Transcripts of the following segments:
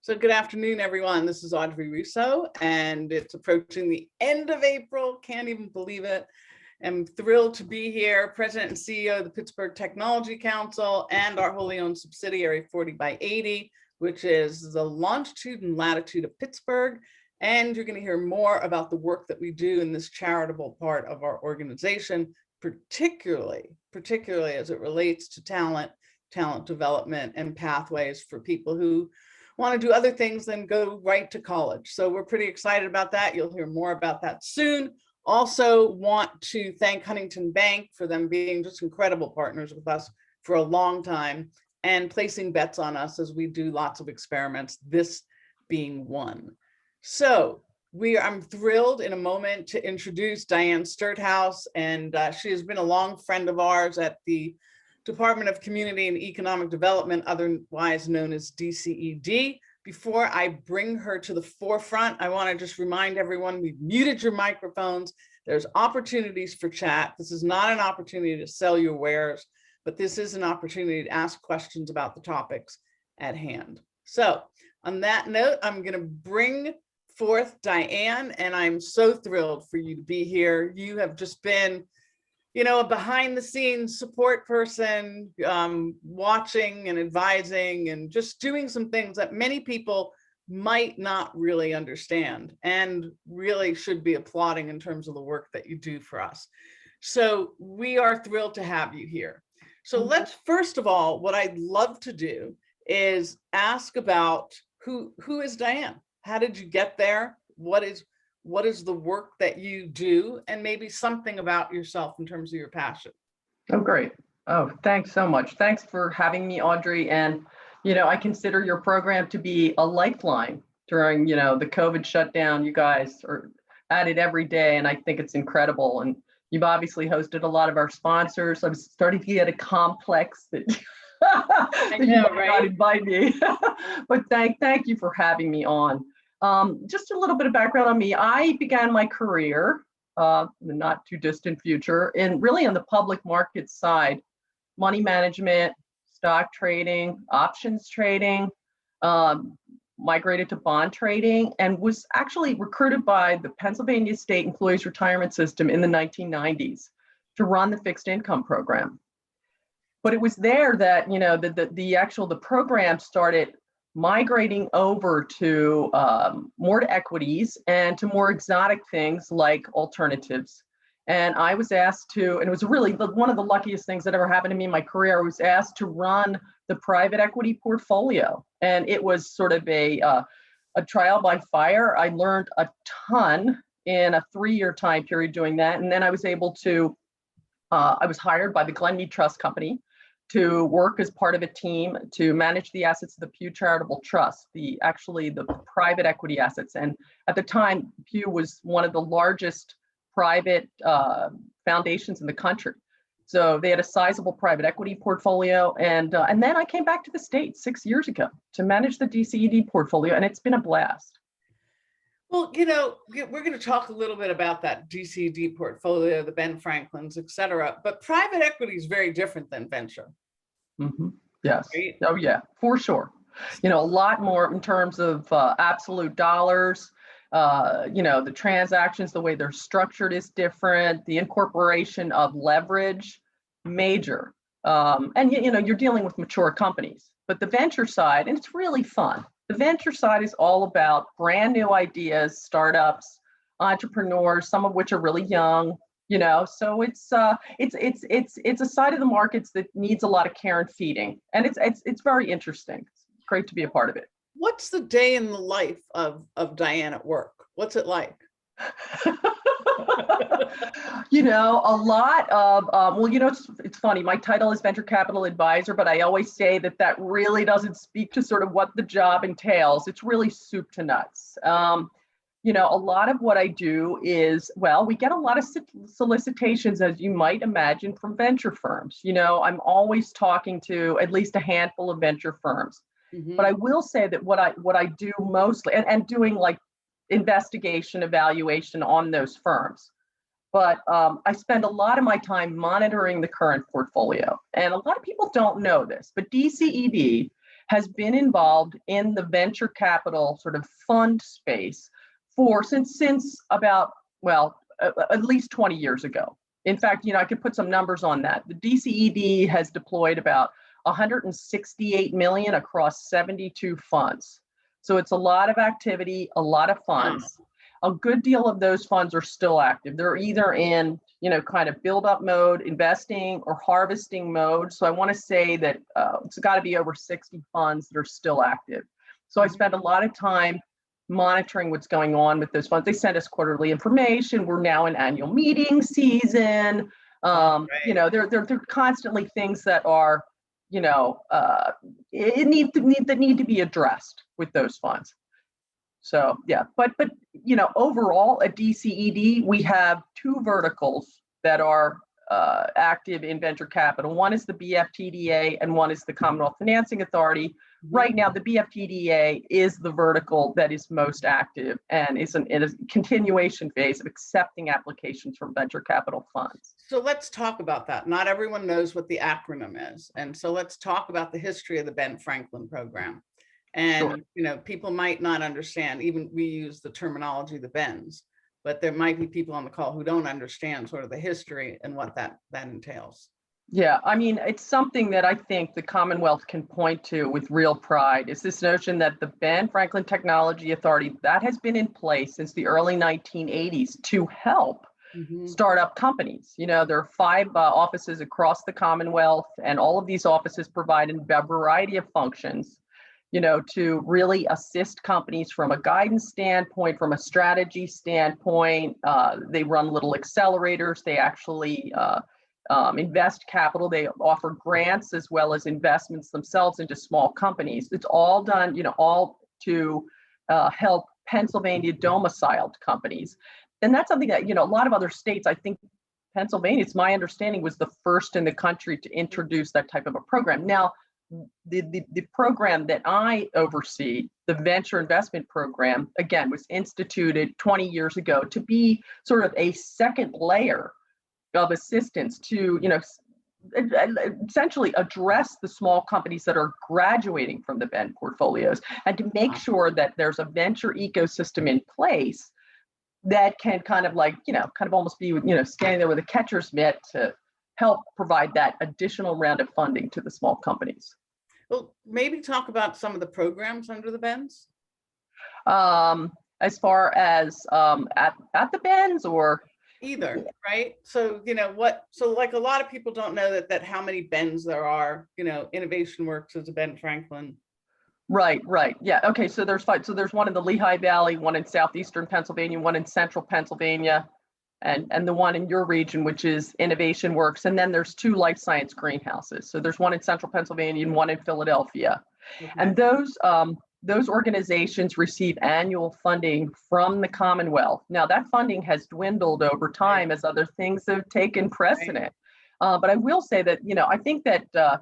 So good afternoon, everyone. This is Audrey Russo, and it's approaching the end of April. Can't even believe it. I'm thrilled to be here, President and CEO of the Pittsburgh Technology Council and our wholly owned subsidiary 40 by 80, which is the longitude and latitude of Pittsburgh. And you're going to hear more about the work that we do in this charitable part of our organization, particularly as it relates to talent development and pathways for people who want to do other things than go right to college. So we're pretty excited about that. You'll hear more about that soon. Also want to thank Huntington Bank for them being just incredible partners with us for a long time and placing bets on us as we do lots of experiments, this being one. So I'm thrilled in a moment to introduce Diane Sterthous, and she has been a long friend of ours at the Department of Community and Economic Development, otherwise known as DCED. Before I bring her to the forefront, I want to just remind everyone we've muted your microphones. There's opportunities for chat. This is not an opportunity to sell your wares, but this is an opportunity to ask questions about the topics at hand. So on that note, I'm going to bring forth Diane, and I'm so thrilled for you to be here. You have just been, you know, a behind the scenes support person, watching and advising and just doing some things that many people might not really understand and really should be applauding in terms of the work that you do for us. So we are thrilled to have you here. So let's, first of all, what I'd love to do is ask about who is Diane? How did you get there? What is the work that you do, and maybe something about yourself in terms of your passion? Oh, great. Oh, thanks so much. Thanks for having me, Audrey. And, you know, I consider your program to be a lifeline during, you know, the COVID shutdown. You guys are at it every day, and I think it's incredible. And you've obviously hosted a lot of our sponsors. I'm starting to get a complex that, that you might not invite me. But thank you for having me on. Just a little bit of background on me. I began my career in the not too distant future and really on the public market side, money management, stock trading, options trading, migrated to bond trading, and was actually recruited by the Pennsylvania State Employees Retirement System in the 1990s to run the fixed income program. But it was there that, you know, the program started migrating over to more to equities and to more exotic things like alternatives. And I was asked to, and it was really one of the luckiest things that ever happened to me in my career, I was asked to run the private equity portfolio. And it was sort of a trial by fire. I learned a ton in a 3-year time period doing that. And then I was able to, I was hired by the Glenmead Trust Company to work as part of a team to manage the assets of the Pew Charitable Trust, the private equity assets. And at the time, Pew was one of the largest private foundations in the country. So they had a sizable private equity portfolio. And then I came back to the States 6 years ago to manage the DCED portfolio, and it's been a blast. Well, you know, we're going to talk a little bit about that DCED portfolio, the Ben Franklins, et cetera, but private equity is very different than venture. Mm-hmm. Yes. Right? Oh, yeah, for sure. You know, a lot more in terms of absolute dollars. You know, the transactions, the way they're structured is different. The incorporation of leverage, major. And, you know, you're dealing with mature companies. But the venture side, and it's really fun. The venture side is all about brand new ideas, startups, entrepreneurs, some of which are really young, you know. So it's a side of the markets that needs a lot of care and feeding, and it's very interesting. It's great to be a part of it. What's the day in the life of Diane at work? What's it like? You know, a lot of, well, you know, it's funny. My title is Venture Capital Advisor, but I always say that really doesn't speak to sort of what the job entails. It's really soup to nuts. You know, a lot of what I do is, well, we get a lot of solicitations, as you might imagine, from venture firms. You know, I'm always talking to at least a handful of venture firms. Mm-hmm. But I will say that what I do mostly, and doing like investigation, evaluation on those firms. But I spend a lot of my time monitoring the current portfolio. And a lot of people don't know this, but DCED has been involved in the venture capital sort of fund space since about, well, at least 20 years ago. In fact, I could put some numbers on that. The DCED has deployed about 168 million across 72 funds. So it's a lot of activity, a lot of funds. A good deal of those funds are still active. They're either in, kind of build up mode, investing, or harvesting mode. So I want to say that it's got to be over 60 funds that are still active. So I spend a lot of time monitoring what's going on with those funds. They send us quarterly information. We're now in annual meeting season. They're constantly things that are, that need to be addressed with those funds. So yeah, but overall at DCED, we have two verticals that are active in venture capital. One is the BFTDA and one is the Commonwealth Financing Authority. Right now, the BFTDA is the vertical that is most active and is in a continuation phase of accepting applications from venture capital funds. So let's talk about that. Not everyone knows what the acronym is. And so let's talk about the history of the Ben Franklin program. And, people might not understand, even we use the terminology, the Bens, but there might be people on the call who don't understand sort of the history and what that entails. Yeah, I mean, it's something that I think the Commonwealth can point to with real pride, is this notion that the Ben Franklin Technology Authority, that has been in place since the early 1980s to help startup companies. There are 5 offices across the Commonwealth, and all of these offices provide a variety of functions, to really assist companies from a guidance standpoint, from a strategy standpoint. They run little accelerators. They actually invest capital. They offer grants as well as investments themselves into small companies. It's all done, all to help Pennsylvania domiciled companies. And that's something that, a lot of other states, I think Pennsylvania, it's my understanding, was the first in the country to introduce that type of a program. Now, the program that I oversee, the venture investment program, again, was instituted 20 years ago to be sort of a second layer of assistance to, essentially address the small companies that are graduating from the Ben portfolios, and to make sure that there's a venture ecosystem in place that can kind of almost be, standing there with a catcher's mitt to help provide that additional round of funding to the small companies. Well, maybe talk about some of the programs under the Bens. As far as at the Bens, or either, right? So, so like a lot of people don't know that how many Bens there are. Innovation Works is a Ben Franklin. Right. Yeah. Okay. So there's 5. So there's one in the Lehigh Valley, one in southeastern Pennsylvania, one in central Pennsylvania, and the one in your region, which is Innovation Works. And then there's 2 life science greenhouses. So there's one in central Pennsylvania and one in Philadelphia. Okay. And those organizations receive annual funding from the Commonwealth. Now, that funding has dwindled over time as other things have taken precedent. But I will say that, I think that the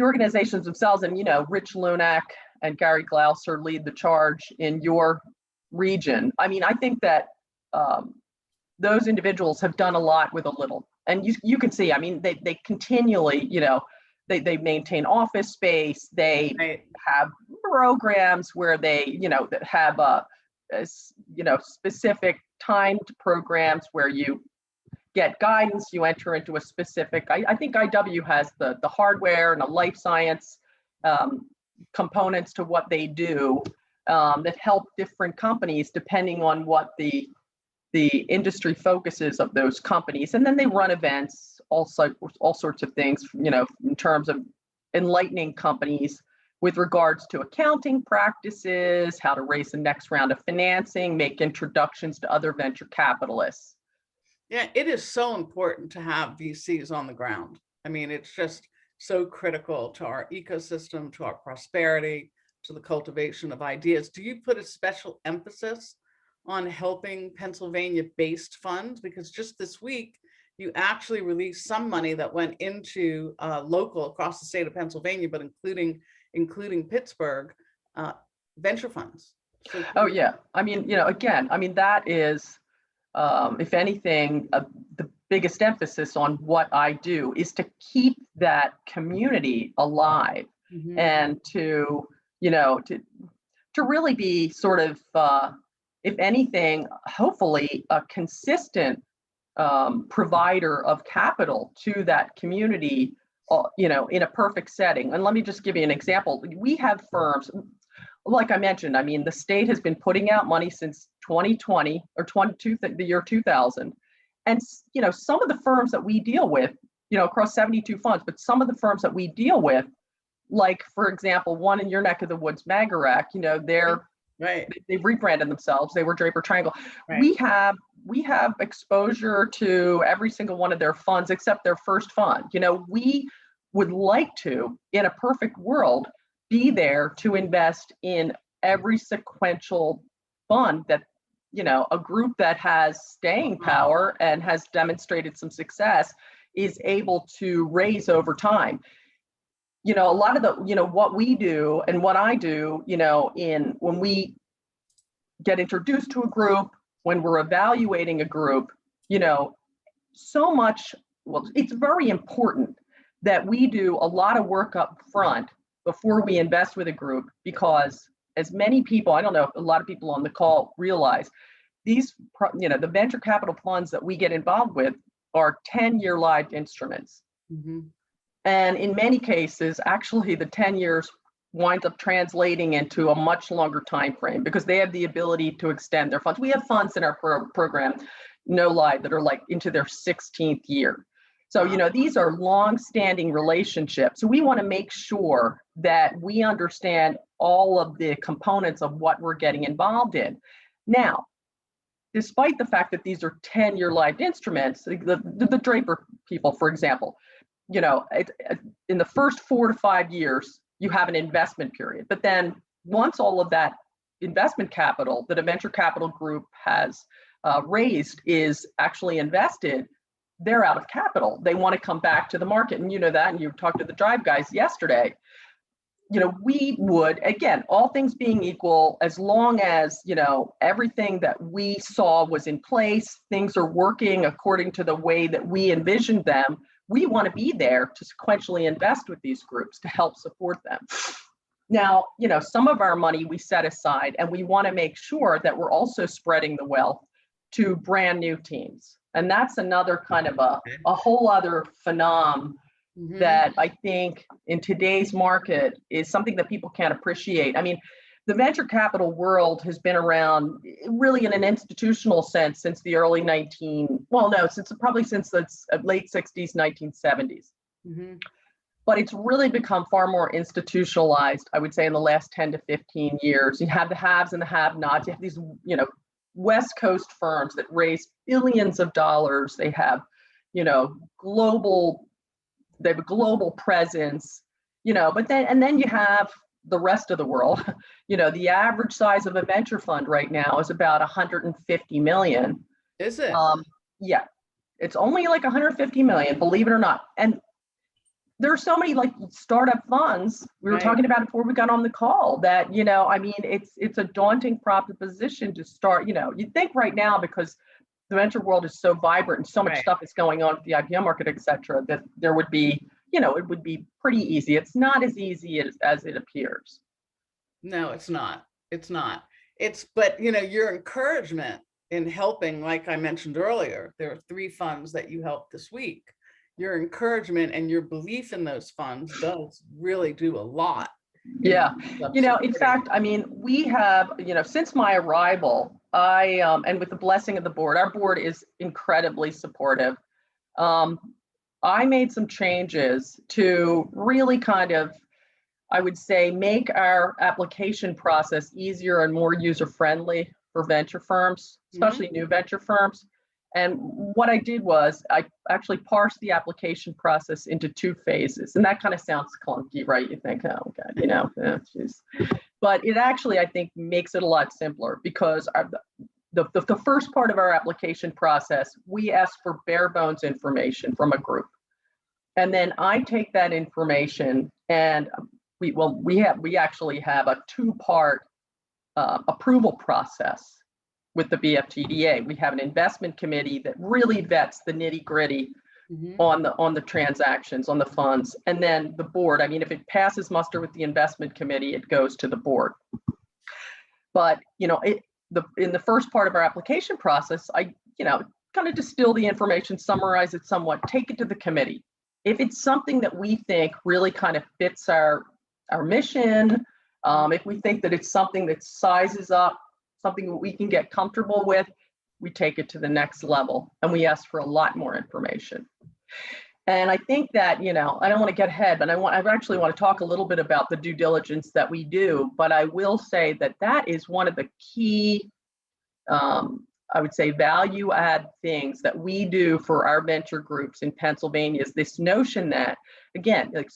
organizations themselves, and, Rich Lunak and Gary Glauser lead the charge in your region. I mean, I think that those individuals have done a lot with a little. And you can see, I mean, they continually, they maintain office space. They have programs where they, that have specific timed programs where you get guidance, you enter into a specific, I think IW has the hardware and the life science components to what they do that help different companies depending on what the industry focuses of those companies. And then they run events, all sorts of things, in terms of enlightening companies with regards to accounting practices, how to raise the next round of financing, make introductions to other venture capitalists. Yeah, it is so important to have VCs on the ground. I mean, it's just so critical to our ecosystem, to our prosperity, to the cultivation of ideas. Do you put a special emphasis on helping Pennsylvania-based funds? Because just this week, you actually released some money that went into local across the state of Pennsylvania, but including Pittsburgh, venture funds. So, oh yeah, I mean, again, I mean, that is, if anything, the biggest emphasis on what I do is to keep that community alive. and to, to really be sort of, if anything, hopefully a consistent provider of capital to that community, in a perfect setting. And let me just give you an example. We have firms, like I mentioned, I mean, the state has been putting out money since 2020 or the year 2000. And, some of the firms that we deal with, across 72 funds, but some of the firms that we deal with, like, for example, one in your neck of the woods, Magarac, they've rebranded themselves. They were Draper Triangle. Right. We have exposure to every single one of their funds except their first fund. We would like to, in a perfect world, be there to invest in every sequential fund that, a group that has staying power and has demonstrated some success is able to raise over time. A lot of the, what we do and what I do, when we get introduced to a group, when we're evaluating a group, so much, it's very important that we do a lot of work up front before we invest with a group, because as many people, I don't know if a lot of people on the call realize, these, the venture capital funds that we get involved with are 10-year lived instruments. And in many cases, actually, the 10 years winds up translating into a much longer time frame because they have the ability to extend their funds. We have funds in our program, no lie, that are like into their 16th year. So, these are long-standing relationships. So we want to make sure that we understand all of the components of what we're getting involved in. Now, despite the fact that these are 10-year lived instruments, the Draper people, for example, in the first 4 to 5 years, you have an investment period. But then once all of that investment capital that a venture capital group has raised is actually invested, they're out of capital. They want to come back to the market. And that, and you talked to the Drive guys yesterday, we would, again, all things being equal, as long as, everything that we saw was in place, things are working according to the way that we envisioned them, we want to be there to sequentially invest with these groups to help support them. Now, some of our money we set aside, and we want to make sure that we're also spreading the wealth to brand new teams. And that's another kind of a whole other phenomenon that I think in today's market is something that people can't appreciate. I mean, the venture capital world has been around really in an institutional sense since the early since the late 60s, 1970s. But it's really become far more institutionalized, I would say, in the last 10 to 15 years. You have the haves and the have-nots. You have these, West Coast firms that raise billions of dollars. They have, they have a global presence, but then you have the rest of the world. The average size of a venture fund right now is about 150 million. Is it? Yeah, it's only like 150 million, believe it or not. And there are so many like startup funds, we were talking about it before we got on the call, that, it's a daunting proposition to start. You'd think right now, because the venture world is so vibrant and so much stuff is going on with the IPO market, et cetera, that there would be, it would be pretty easy. It's not as easy as it appears. No, it's not. But your encouragement in helping, like I mentioned earlier, there are 3 funds that you helped this week. Your encouragement and your belief in those funds does really do a lot. Yeah. In fact, we have, since my arrival, and with the blessing of the board, our board is incredibly supportive. I made some changes to really kind of, I would say, make our application process easier and more user-friendly for venture firms, especially new venture firms. And what I did was I actually parsed the application process into 2 phases. And that kind of sounds clunky, right? You think, oh, God, geez. But it actually, I think, makes it a lot simpler, because the first part of our application process, we ask for bare bones information from a group. And then I take that information and we actually have a 2-part approval process with the BFTDA. We have an investment committee that really vets the nitty-gritty Mhm. on the transactions, on the funds, and then the board. I mean, if it passes muster with the investment committee, it goes to the board. But in the first part of our application process, I kind of distill the information, summarize it somewhat, take it to the committee. If it's something that we think really kind of fits our mission, if we think that it's something that sizes up, something that we can get comfortable with, we take it to the next level and we ask for a lot more information. And I think that, I don't want to get ahead, but I actually want to talk a little bit about the due diligence that we do. But I will say that that is one of the key, I would say, value add things that we do for our venture groups in Pennsylvania is this notion that, again, like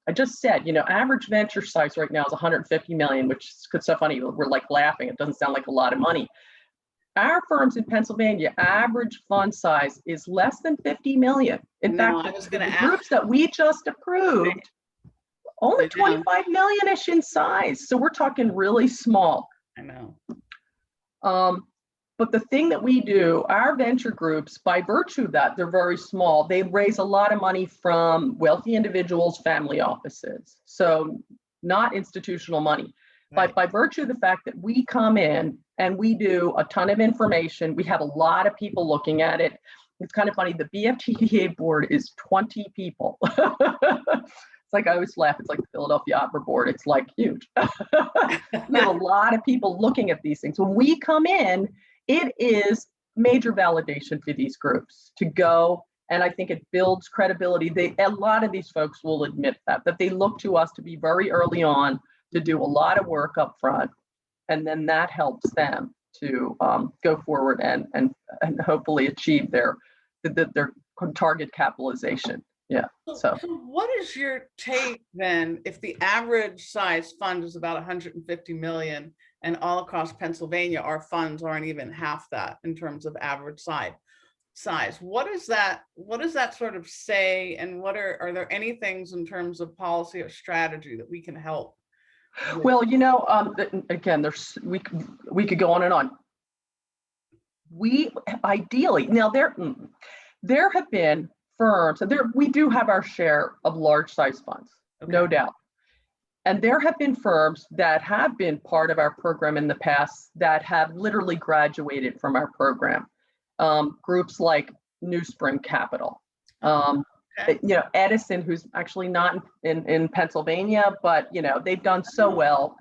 I just said, average venture size right now is 150 million, which is so funny. We're like laughing. It doesn't sound like a lot of money. Our firms in Pennsylvania, average fund size is less than 50 million. In fact, the groups that we just approved, only 25 million-ish in size. So we're talking really small. I know. But the thing that we do, our venture groups, by virtue of that, they're very small. They raise a lot of money from wealthy individuals, family offices. So not institutional money. But by virtue of the fact that we come in and we do a ton of information, we have a lot of people looking at it. It's kind of funny. The BFTDA board is 20 people. It's like I always laugh. It's like the Philadelphia Opera Board. It's like huge. We have a lot of people looking at these things. When we come in, it is major validation for these groups to go. And I think it builds credibility. A lot of these folks will admit that they look to us to be very early on, to do a lot of work up front, and then that helps them to go forward and hopefully achieve their target capitalization. Yeah. So what is your take then if the average size fund is about 150 million and all across Pennsylvania our funds aren't even half that in terms of average size? What does that sort of say, and are there any things in terms of policy or strategy that we can help? Well, again, we could go on and on. We ideally, now there have been firms, and we do have our share of large size funds, no doubt. And there have been firms that have been part of our program in the past that have literally graduated from our program. Groups like New Spring Capital. Edison, who's actually not in Pennsylvania, but they've done so well.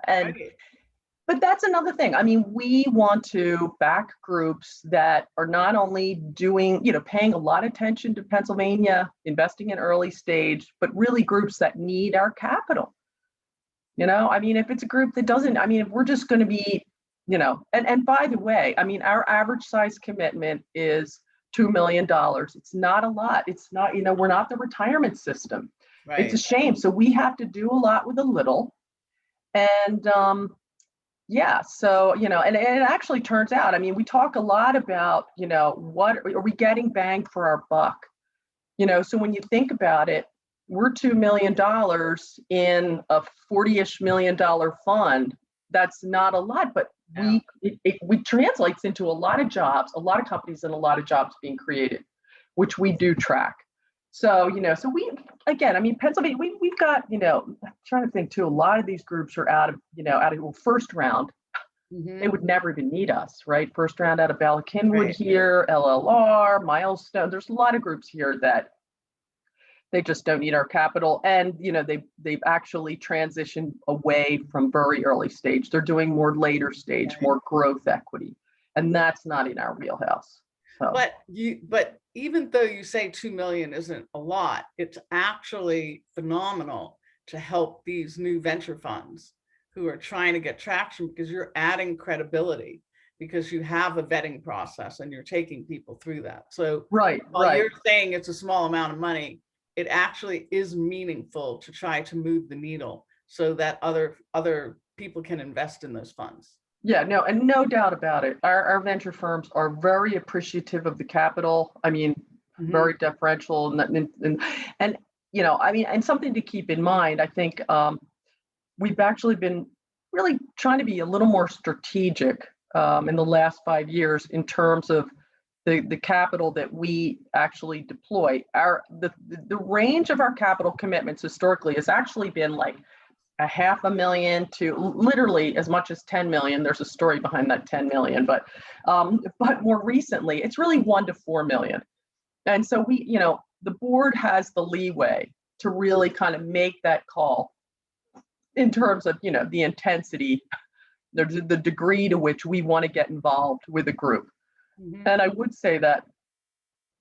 But that's another thing. I mean, we want to back groups that are not only doing, paying a lot of attention to Pennsylvania, investing in early stage, but really groups that need our capital. I mean, if it's a group that doesn't, I mean, if we're just going to be, and by the way, I mean, our average size commitment is $2 million. It's not a lot. It's not, we're not the retirement system. Right. It's a shame. So we have to do a lot with a little. And so, and it actually turns out, I mean, we talk a lot about, what are we getting bang for our buck? So when you think about it, we're $2 million in a $40-ish million fund. That's not a lot, but it translates into a lot of jobs, a lot of companies, and a lot of jobs being created, which we do track. So, so we, again, I mean, Pennsylvania, we've got, I'm trying to think too, a lot of these groups are out of first round. Mm-hmm. They would never even need us, right? First round out of Bala Cynwyd here, LLR, Milestone. There's a lot of groups here that they just don't need our capital. And, they've actually transitioned away from very early stage. They're doing more later stage, more growth equity. And that's not in our wheelhouse. So. But even though you say 2 million isn't a lot, it's actually phenomenal to help these new venture funds who are trying to get traction, because you're adding credibility, because you have a vetting process and you're taking people through that. So while you're saying it's a small amount of money, it actually is meaningful to try to move the needle so that other people can invest in those funds. Yeah, no, and no doubt about it. Our venture firms are very appreciative of the capital. I mean, mm-hmm. very deferential, and I mean, and something to keep in mind. I think we've actually been really trying to be a little more strategic in the last 5 years in terms of the capital that we actually deploy. The range of our capital commitments historically has actually been like $500,000 to literally as much as 10 million. There's a story behind that 10 million, but more recently, it's really 1 to 4 million. And so we, the board has the leeway to really kind of make that call in terms of, the intensity, the degree to which we want to get involved with a group. Mm-hmm. And I would say that,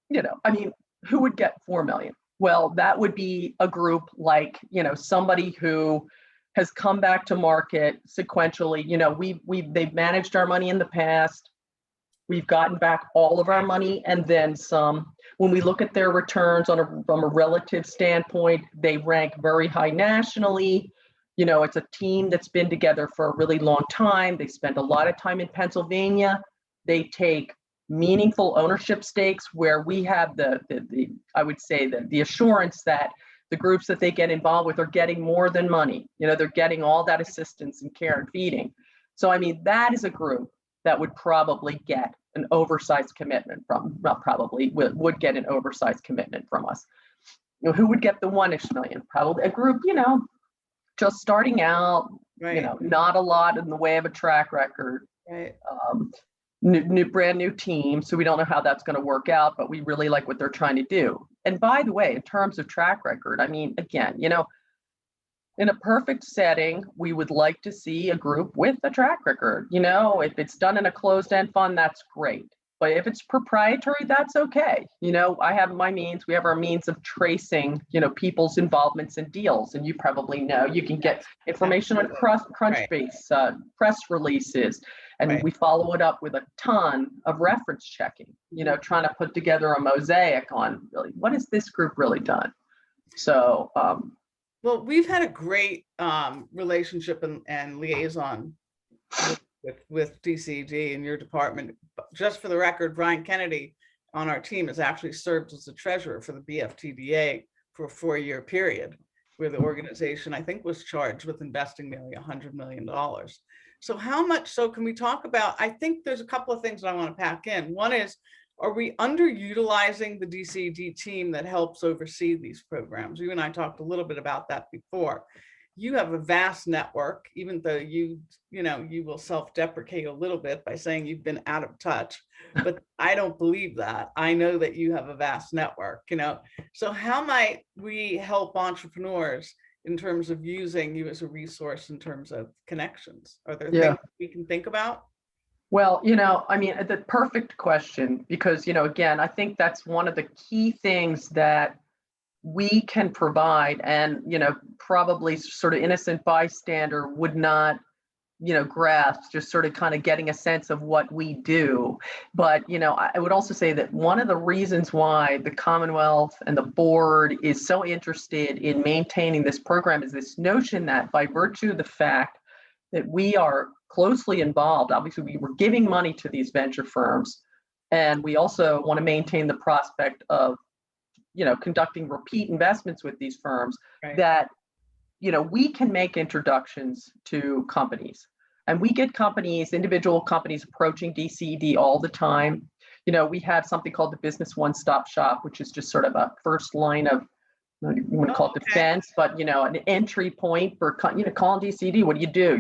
who would get 4 million? Well, that would be a group like, somebody who has come back to market sequentially. They've managed our money in the past. We've gotten back all of our money and then some. When we look at their returns from a relative standpoint, they rank very high nationally. It's a team that's been together for a really long time. They spend a lot of time in Pennsylvania. They take meaningful ownership stakes where we have I would say the assurance that the groups that they get involved with are getting more than money. They're getting all that assistance and care and feeding. So, that is a group that would probably get an oversized commitment from, not probably, would get an oversized commitment from us. Who would get the 1-ish million? Probably a group, just starting out, right. Not a lot in the way of a track record. Right. Brand new team, so we don't know how that's going to work out, but we really like what they're trying to do. And by the way, in terms of track record, again, in a perfect setting, we would like to see a group with a track record. If it's done in a closed-end fund, that's great. But if it's proprietary, that's okay. I have my means. We have our means of tracing, people's involvements in deals. And you probably know you can get information on Crunchbase, right. Press releases, and right. We follow it up with a ton of reference checking, trying to put together a mosaic on really what has this group really done. So, well, we've had a great relationship and liaison with DCED in your department. Just for the record, Brian Kennedy on our team has actually served as the treasurer for the BFTDA for a 4-year period, where the organization, I think, was charged with investing nearly $100 million. So how much, so can we talk about, I think there's a couple of things that I want to pack in. One is, are we underutilizing the DCED team that helps oversee these programs? You and I talked a little bit about that before. You have a vast network, even though you will self-deprecate a little bit by saying you've been out of touch, but I don't believe that. I know that you have a vast network, So how might we help entrepreneurs in terms of using you as a resource in terms of connections? Are there things we can think about? Well, the perfect question, because, again, I think that's one of the key things that we can provide, and, probably sort of innocent bystander would not, grasp, just sort of kind of getting a sense of what we do. But, I would also say that one of the reasons why the Commonwealth and the board is so interested in maintaining this program is this notion that by virtue of the fact that we are closely involved, obviously we were giving money to these venture firms, and we also want to maintain the prospect of conducting repeat investments with these firms, right. That, we can make introductions to companies, and we get individual companies approaching DCED all the time. We have something called the Business One-Stop Shop, which is just sort of a first line of, you want to call it defense, but, an entry point for, calling DCED. What do you do?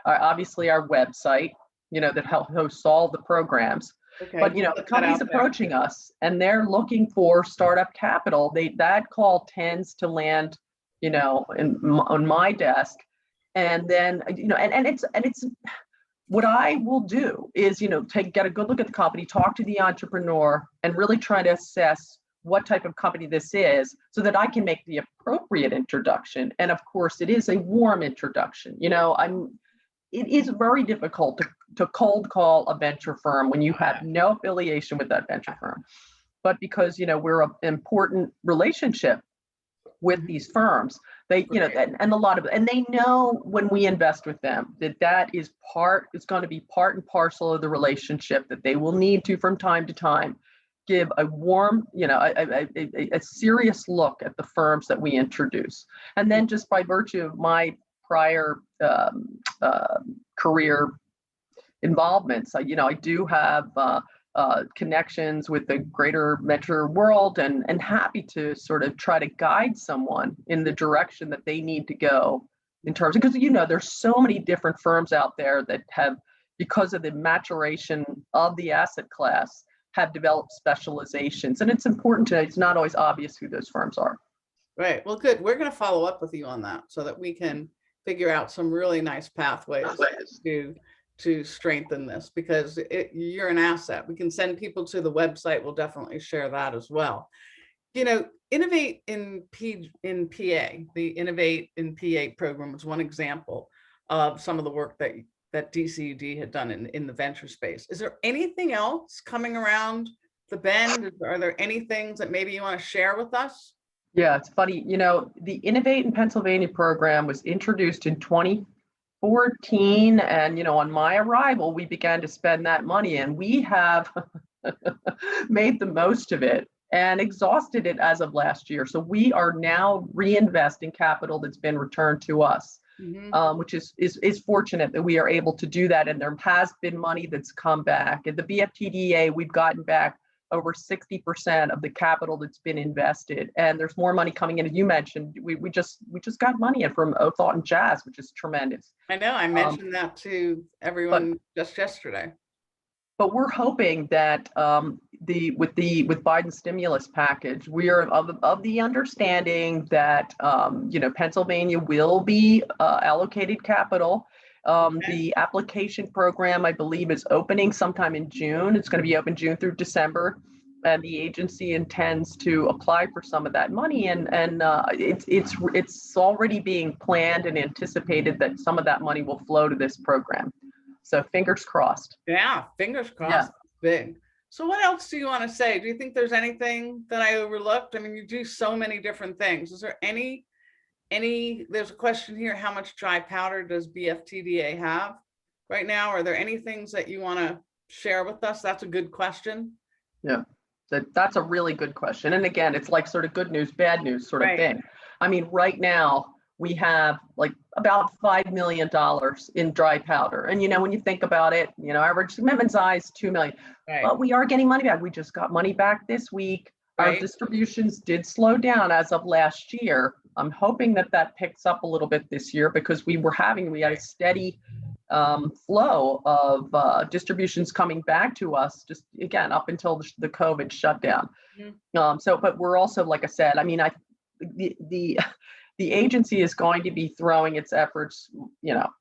Obviously our website, that hosts all the programs. Okay, but the company's approaching us and they're looking for startup capital. That call tends to land, on my desk, and then and it's what I will do is get a good look at the company, talk to the entrepreneur, and really try to assess what type of company this is, so that I can make the appropriate introduction. And of course, it is a warm introduction. It is very difficult to cold call a venture firm when you have no affiliation with that venture firm. But because, we're an important relationship with these firms, they, and a lot of, and they know when we invest with them, that is going to be part and parcel of the relationship, that they will need to, from time to time, give a warm, a serious look at the firms that we introduce. And then just by virtue of my prior career involvements, I do have connections with the greater metro world, and happy to sort of try to guide someone in the direction that they need to go in terms of, because there's so many different firms out there that have, because of the maturation of the asset class, have developed specializations, and it's important to, it's not always obvious who those firms are. Right. Well, good. We're going to follow up with you on that so that we can figure out some really nice pathways to strengthen this, because you're an asset. We can send people to the website. We'll definitely share that as well. Innovate in PA, the Innovate in PA program is one example of some of the work that DCED had done in the venture space. Is there anything else coming around the bend? Are there any things that maybe you want to share with us? Yeah, it's funny. The Innovate in Pennsylvania program was introduced in 2014. And, on my arrival, we began to spend that money, and we have made the most of it and exhausted it as of last year. So we are now reinvesting capital that's been returned to us, which is fortunate that we are able to do that. And there has been money that's come back. At the BFTDA, we've gotten back over 60% of the capital that's been invested, and there's more money coming in. As you mentioned, we just got money in from Thought and Jazz, which is tremendous. I know, I mentioned that to everyone just yesterday. But we're hoping that with Biden's stimulus package, we are of the understanding that Pennsylvania will be allocated capital. The application program, I believe, is opening sometime in June. It's going to be open June through December, and the agency intends to apply for some of that money. And it's already being planned and anticipated that some of that money will flow to this program. So fingers crossed. Yeah, fingers crossed. Yeah. Big. So what else do you want to say? Do you think there's anything that I overlooked? I mean, you do so many different things. Is there any, there's a question here, how much dry powder does BFTDA have right now? Are there any things that you want to share with us? That's a good question. Yeah, that's a really good question. And again, it's like sort of good news, bad news sort of thing. I mean, right now we have like about $5 million in dry powder. And, when you think about it, average commitment size, $2 million, but we are getting money back. We just got money back this week. Our distributions did slow down as of last year. I'm hoping that picks up a little bit this year, because we had a steady flow of distributions coming back to us, just again, up until the COVID shutdown. But we're also, like I said, I mean, the agency is going to be throwing its efforts,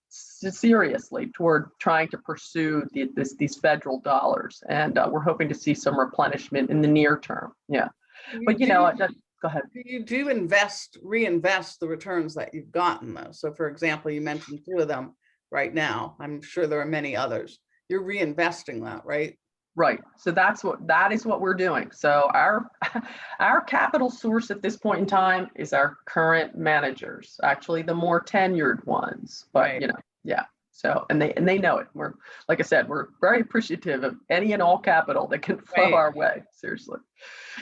seriously toward trying to pursue these federal dollars. And we're hoping to see some replenishment in the near term. Yeah. But, go ahead. You do reinvest the returns that you've gotten, though. So, for example, you mentioned 2 of them right now. I'm sure there are many others. You're reinvesting that, right? Right. So that is what we're doing. So our capital source at this point in time is our current managers, actually the more tenured ones. But yeah. So and they know it. We're, like I said, we're very appreciative of any and all capital that can flow our way. Seriously.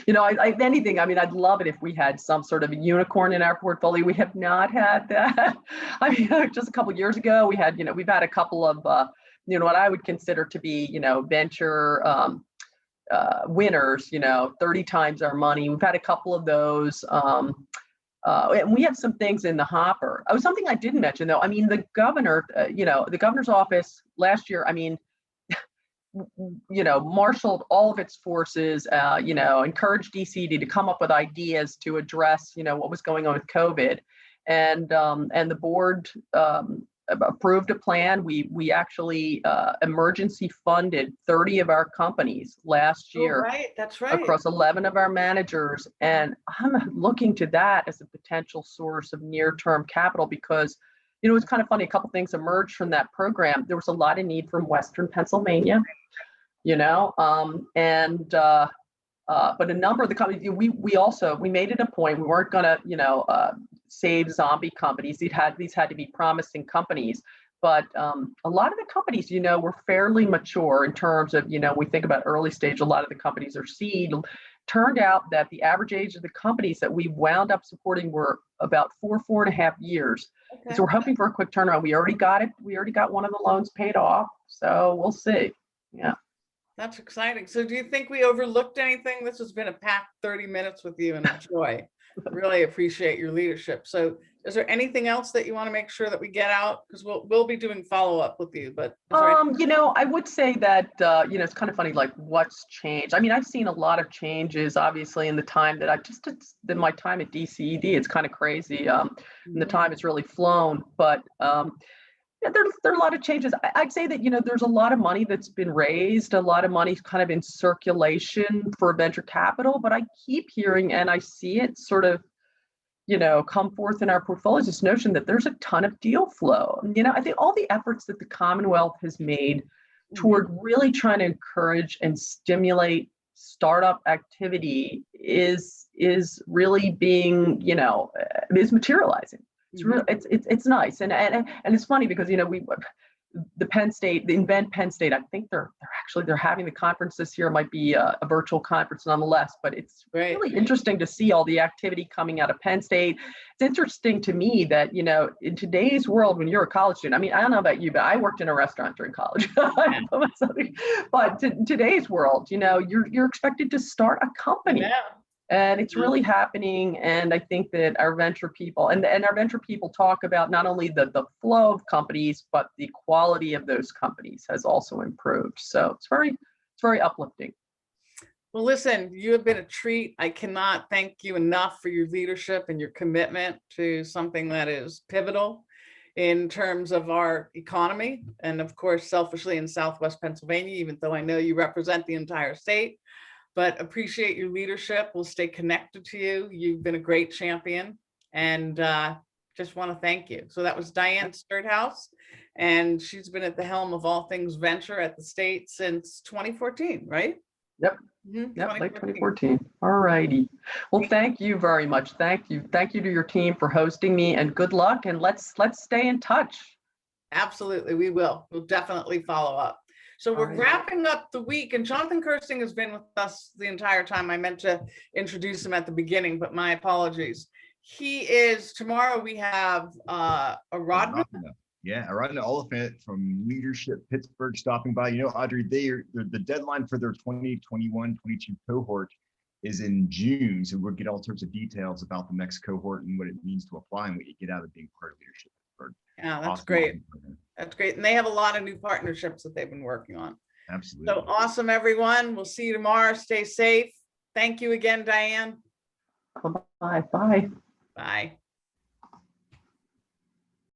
If anything, I mean, I'd love it if we had some sort of a unicorn in our portfolio. We have not had that. I mean, just a couple of years ago, we've had a couple of what I would consider to be, venture winners, 30 times our money. We've had a couple of those. And we have some things in the hopper. Oh, something I didn't mention, though. I mean, the governor, the governor's office last year, I mean, marshaled all of its forces, encouraged DCED to come up with ideas to address, what was going on with COVID. And the board approved a plan. We actually emergency funded 30 of our companies last year. Oh, right. That's right. Across 11 of our managers. And I'm looking to that as a potential source of near-term capital, because, it's kind of funny. A couple things emerged from that program. There was a lot of need from Western Pennsylvania, but a number of the companies, we made it a point. We weren't going to, save zombie companies. These had to be promising companies. But a lot of the companies, were fairly mature in terms of, we think about early stage, a lot of the companies are seed. Turned out that the average age of the companies that we wound up supporting were about 4.5 years. Okay. So we're hoping for a quick turnaround. We already got it. We already got one of the loans paid off. So we'll see. Yeah. That's exciting. So do you think we overlooked anything? This has been a packed 30 minutes with you and a joy. Really appreciate your leadership. So is there anything else that you want to make sure that we get out? Because we'll be doing follow-up with you, but is there I would say that, it's kind of funny, like what's changed. I mean, I've seen a lot of changes, obviously, in the time that in my time at DCED, it's kind of crazy. In the time it's really flown, but yeah, there are a lot of changes. I'd say that, there's a lot of money that's been raised, a lot of money kind of in circulation for venture capital, but I keep hearing, and I see it sort of, come forth in our portfolios, this notion that there's a ton of deal flow. I think all the efforts that the Commonwealth has made toward really trying to encourage and stimulate startup activity is really being, is materializing. It's really, it's nice. And it's funny because, the Penn State, the Invent Penn State, I think they're having the conference this year. It might be a virtual conference nonetheless, but it's really interesting to see all the activity coming out of Penn State. It's interesting to me that, in today's world, when you're a college student, I mean, I don't know about you, but I worked in a restaurant during college. But in today's world, you're expected to start a company. Yeah. And it's really happening. And I think that our venture people and our venture people talk about not only the flow of companies, but the quality of those companies has also improved. So it's very uplifting. Well, listen, you have been a treat. I cannot thank you enough for your leadership and your commitment to something that is pivotal in terms of our economy. And of course, selfishly in Southwest Pennsylvania, even though I know you represent the entire state. But appreciate your leadership. We'll stay connected to you. You've been a great champion, and just want to thank you. So that was Diane Sterthous, and she's been at the helm of all things venture at the state since 2014, right? Yep. Yep, like 2014. All righty. Well, thank you very much. Thank you. Thank you to your team for hosting me, and good luck. And let's stay in touch. Absolutely, we will. We'll definitely follow up. So we're wrapping up the week, and Jonathan Kirsting has been with us the entire time. I meant to introduce him at the beginning, but my apologies. Tomorrow we have Aradna. Yeah, Aradna Oliphant from Leadership Pittsburgh stopping by. Audrey, the deadline for their 2021-22 cohort is in June. So we'll get all sorts of details about the next cohort and what it means to apply and what you get out of being part of Leadership Pittsburgh. Yeah, that's awesome. Great. That's great. And they have a lot of new partnerships that they've been working on. Absolutely. So awesome, everyone. We'll see you tomorrow. Stay safe. Thank you again, Diane. Bye. Bye. Bye.